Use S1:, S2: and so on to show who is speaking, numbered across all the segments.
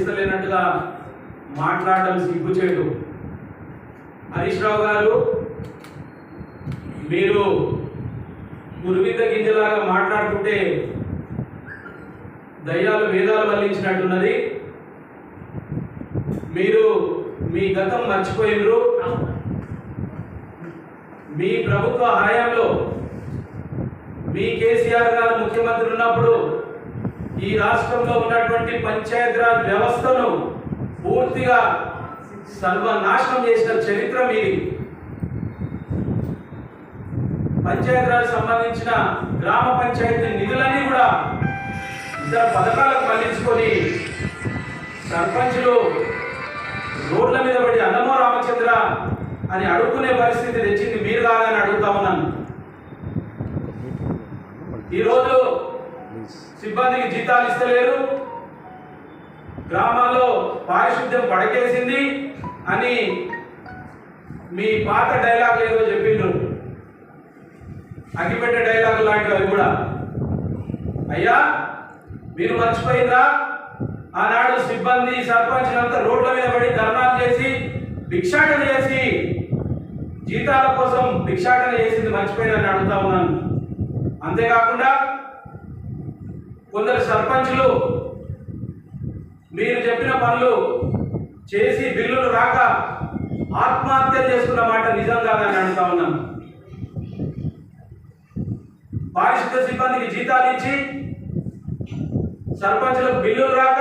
S1: చేస్తలేనట్టుగా మాట్లాడడం సిగ్గుచేటు. హరీష్ రావు గారు, మీరు గురువింద గింజలాగా మాట్లాడుతుంటే దయ్యాలు వేదాలు వల్లించినట్టున్నది. మీరు మీ గతం మర్చిపోయినరు. మీ ప్రభుత్వ హయాంలో మీ కేసీఆర్ గారు ముఖ్యమంత్రి ఉన్నప్పుడు ఈ రాష్ట్రంలో ఉన్నటువంటి పంచాయతీరాజ్ వ్యవస్థను పూర్తిగా సర్వనాశనం చేసిన చరిత్ర మీది. పంచాయతీరాజ్ సంబంధించిన గ్రామ పంచాయతీ నిధులన్నీ కూడా ఇతర పథకాలకు మళ్లించుకొని సర్పంచులు రోడ్ల మీద పడి అన్నమో రామచంద్ర అని అడుక్కునే పరిస్థితి తెచ్చింది మీరు కాదని అడుగుతా ఉన్నాను. ఈరోజు సిబ్బందికి జీతాలు ఇస్తలేరు, గ్రామాల్లో పారిశుద్ధ్యం పడకేసింది అని మీ పాత డైలాగ్ ఏదో చెప్పిండ్రు, అగ్గిపెట్టే డైలాగ్ లాంటివి అవి కూడా. అయ్యా, మీరు మర్చిపోయిందా? ఆనాడు సిబ్బంది సర్పంచులంతా రోడ్ల మీద పడి ధర్నాలు చేసి భిక్షాటన చేసి జీతాల కోసం భిక్షాటన చేసింది మర్చిపోయిందని అడుగుతా ఉన్నాను. అంతేకాకుండా కొందరు సర్పంచులు మీరు చెప్పిన పనులు చేసి బిల్లులు రాక ఆత్మహత్యలు చేసుకున్న మాట నిజం కాదని అడుగుతా ఉన్నాను. పారిశుద్ధ సిబ్బందికి జీతాలు ఇచ్చి సర్పంచులకు బిల్లులు రాక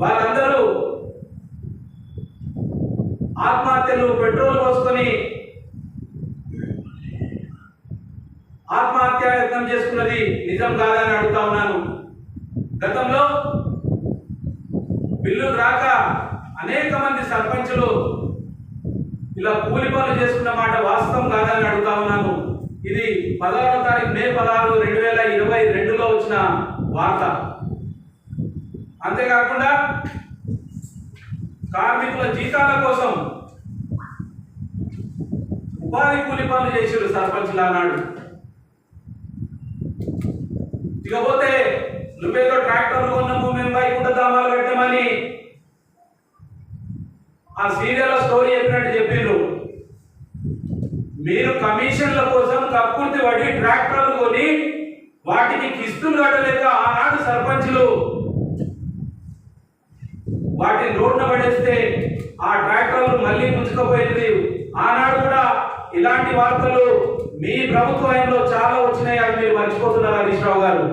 S1: వాళ్ళందరూ ఆత్మహత్యలు పెట్రోల్ పోసుకొని ఆత్మహత్యాయత్నం చేసుకున్నది నిజం కాదని అడుగుతా ఉన్నాను. గతంలో బిల్లులు రాక అనేక మంది సర్పంచులు ఇలా కూలి పనులు చేసుకున్న మాట వాస్తవం కాదని అడుగుతా ఉన్నాను. ఇది 16వ తారీఖు మే 16, 2022లో వచ్చిన వార్త. అంతేకాకుండా కార్మికుల జీతాల కోసం ఉపాధి కూలి పనులు చేసారు సర్పంచులు ఆనాడు. ఇకపోతే నువ్వేదో ట్రాక్టర్లు కొన్నాము మేము వైకుంఠ ధామాలు కట్టామని ఆ సీరియల్ స్టోరీ చెప్పినట్టు చెప్పిండ్రు. మీరు కమిషన్ల కోసం కక్కుర్తి పడి ట్రాక్టర్లు కొని వాటికి కిస్తులు కట్టలేక ఆనాడు సర్పంచులు వాటిని రోడ్డున పడేస్తే ఆ ట్రాక్టర్లు మళ్ళీ ముంచుకపోయింది. ఆనాడు కూడా ఇలాంటి వార్తలు మీ ప్రభుత్వంలో చాలా వచ్చినాయి, అని మీరు మర్చిపోతున్నారు హరీష్ రావు గారు.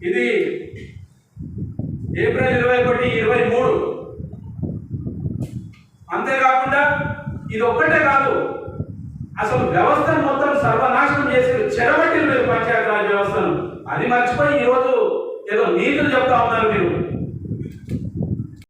S1: ఇది ఏప్రిల్ 21, 23. అంతేకాకుండా ఇది ఒక్కటే కాదు, అసలు వ్యవస్థను మొత్తం సర్వనాశనం చేసి చెరబట్టిన మీరు పంచాయతీరాజ్ వ్యవస్థను. అది మర్చిపోయి ఈరోజు ఏదో నీతులు చెప్తా ఉన్నారు మీరు.